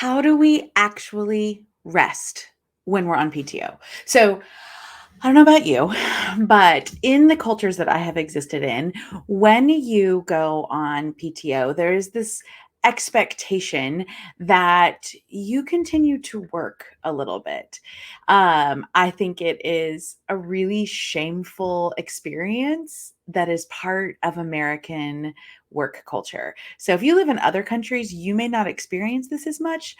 how do we actually rest when we're on PTO? So, I don't know about you, but in the cultures that I have existed in, when you go on PTO, there is this expectation that you continue to work a little bit. I think it is a really shameful experience that is part of American work culture. So if you live in other countries, you may not experience this as much.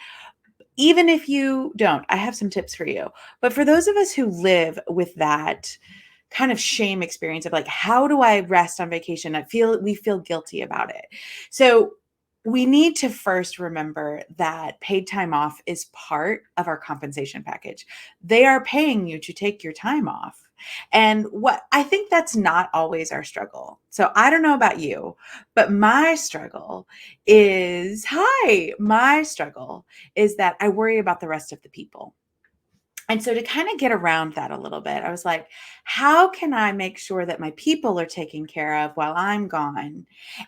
Even if you don't, I have some tips for you. But for those of us who live with that kind of shame experience of like, how do I rest on vacation? We feel guilty about it. So we need to first remember that paid time off is part of our compensation package. They are paying you to take your time off. And what I think that's not always our struggle. So I don't know about you, but my struggle is that I worry about the rest of the people. And so to kind of get around that a little bit, I was like, how can I make sure that my people are taken care of while I'm gone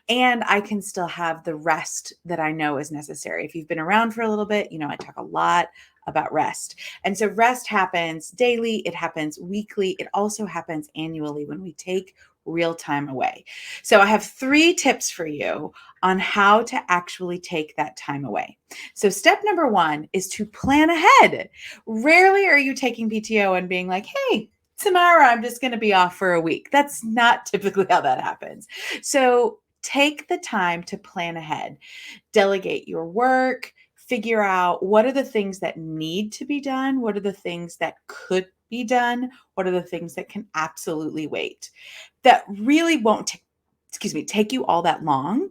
and I can still have the rest that I know is necessary? If you've been around for a little bit, I talk a lot about rest. And so rest happens daily, it happens weekly, it also happens annually when we take real time away. So I have 3 tips for you on how to actually take that time away. So step number 1 is to plan ahead. Rarely are you taking PTO and being like, hey, tomorrow I'm just going to be off for a week. That's not typically how that happens. So take the time to plan ahead, delegate your work, figure out what are the things that need to be done, what are the things that could be done, what are the things that can absolutely wait. That really won't take you all that long.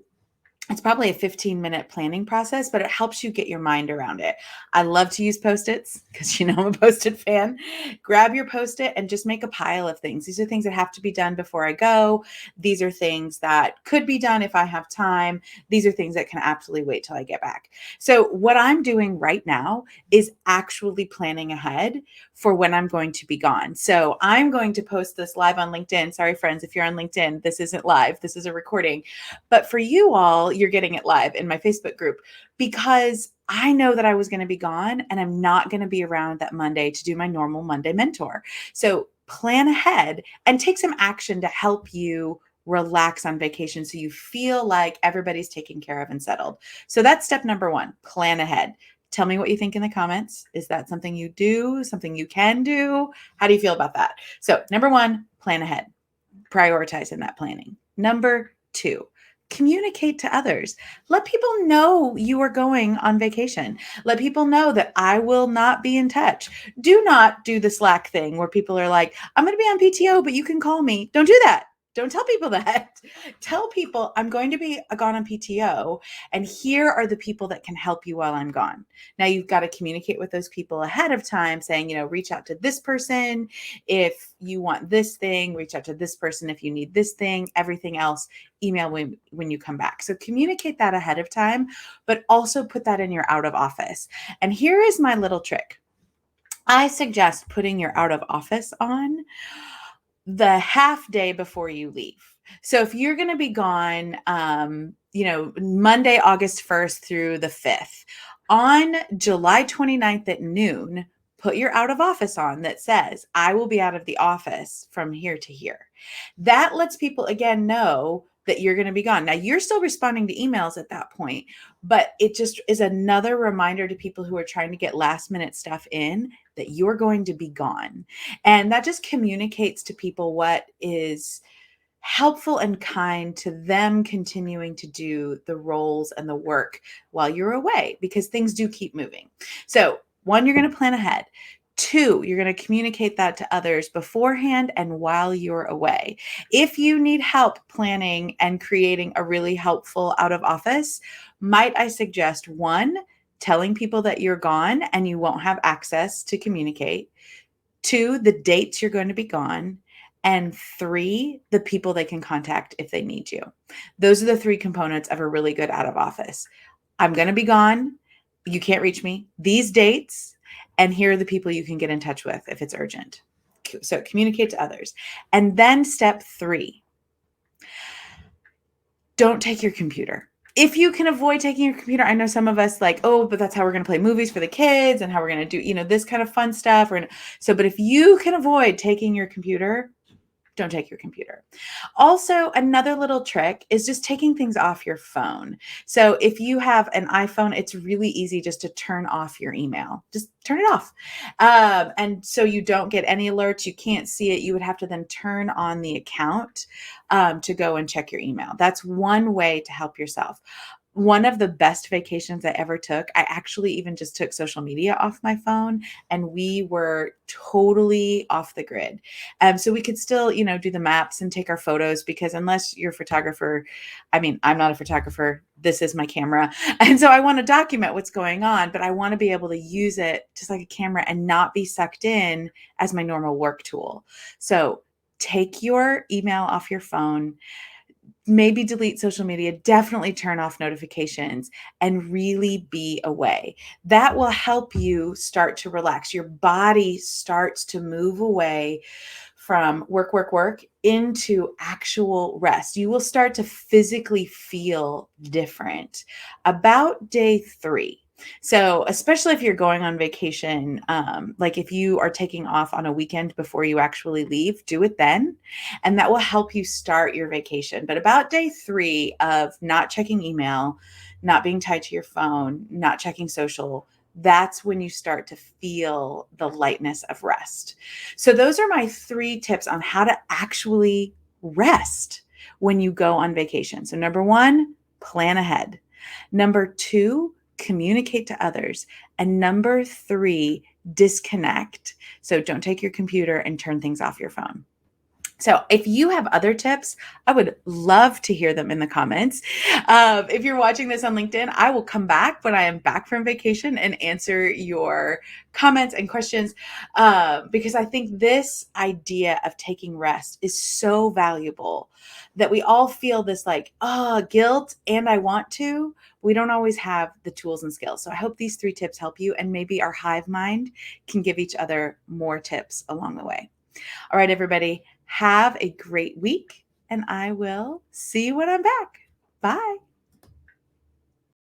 It's probably a 15-minute planning process, but it helps you get your mind around it. I love to use Post-its because I'm a Post-it fan. Grab your Post-it and just make a pile of things. These are things that have to be done before I go. These are things that could be done if I have time. These are things that can absolutely wait till I get back. So what I'm doing right now is actually planning ahead for when I'm going to be gone. So I'm going to post this live on LinkedIn. Sorry, friends, if you're on LinkedIn, this isn't live. This is a recording. But for you all, you're getting it live in my Facebook group because I know that I was going to be gone and I'm not going to be around that Monday to do my normal Monday mentor. So plan ahead and take some action to help you relax on vacation so you feel like everybody's taken care of and settled. So that's step number 1, plan ahead. Tell me what you think in the comments. Is that something you do, something you can do? How do you feel about that? So number 1, plan ahead. Prioritize in that planning. Number 2, communicate to others. Let people know you are going on vacation. Let people know that I will not be in touch. Do not do the Slack thing where people are like, I'm going to be on PTO, but you can call me. Don't do that. Don't tell people that. Tell people I'm going to be gone on PTO, and here are the people that can help you while I'm gone. Now you've got to communicate with those people ahead of time saying, reach out to this person if you want this thing, reach out to this person if you need this thing, everything else, email when you come back. So communicate that ahead of time, but also put that in your out of office. And here is my little trick. I suggest putting your out of office on the half day before you leave. So if you're going to be gone, Monday, August 1st through the 5th, on July 29th at noon, put your out of office on that says, I will be out of the office from here to here. That lets people again know that you're going to be gone. Now you're still responding to emails at that point, but it just is another reminder to people who are trying to get last minute stuff in that you're going to be gone. And that just communicates to people what is helpful and kind to them continuing to do the roles and the work while you're away, because things do keep moving. So 1, you're going to plan ahead. 2, you're going to communicate that to others beforehand and while you're away. If you need help planning and creating a really helpful out of office, might I suggest 1, telling people that you're gone and you won't have access to communicate. 2, the dates you're going to be gone. And 3, the people they can contact if they need you. Those are the 3 components of a really good out of office. I'm going to be gone. You can't reach me. These dates, and here are the people you can get in touch with if it's urgent. So communicate to others. And then step 3, don't take your computer. If you can avoid taking your computer, I know some of us like, oh, but that's how we're going to play movies for the kids and how we're going to do, this kind of fun stuff. But if you can avoid taking your computer, don't take your computer. Also, another little trick is just taking things off your phone. So if you have an iPhone, it's really easy just to turn off your email. Just turn it off. And so you don't get any alerts. You can't see it. You would have to then turn on the account to go and check your email. That's one way to help yourself. One of the best vacations I ever took, I actually even just took social media off my phone and we were totally off the grid. So we could still, do the maps and take our photos because unless you're a photographer, I mean, I'm not a photographer. This is my camera. And so I want to document what's going on, but I want to be able to use it just like a camera and not be sucked in as my normal work tool. So take your email off your phone, maybe delete social media, definitely turn off notifications and really be away. That will help you start to relax. Your body starts to move away from work, work, work into actual rest. You will start to physically feel different about day 3. So, especially if you're going on vacation, like if you are taking off on a weekend before you actually leave, do it then. And that will help you start your vacation. But about day 3 of not checking email, not being tied to your phone, not checking social, that's when you start to feel the lightness of rest. So, those are my 3 tips on how to actually rest when you go on vacation. So, number 1, plan ahead. Number 2, communicate to others. And number 3, disconnect. So, don't take your computer and turn things off your phone. So if you have other tips, I would love to hear them in the comments. If you're watching this on LinkedIn, I will come back when I am back from vacation and answer your comments and questions because I think this idea of taking rest is so valuable that we all feel this like, oh, guilt and I want to. We don't always have the tools and skills. So I hope these 3 tips help you and maybe our hive mind can give each other more tips along the way. All right, everybody, have a great week, and I will see you when I'm back. Bye.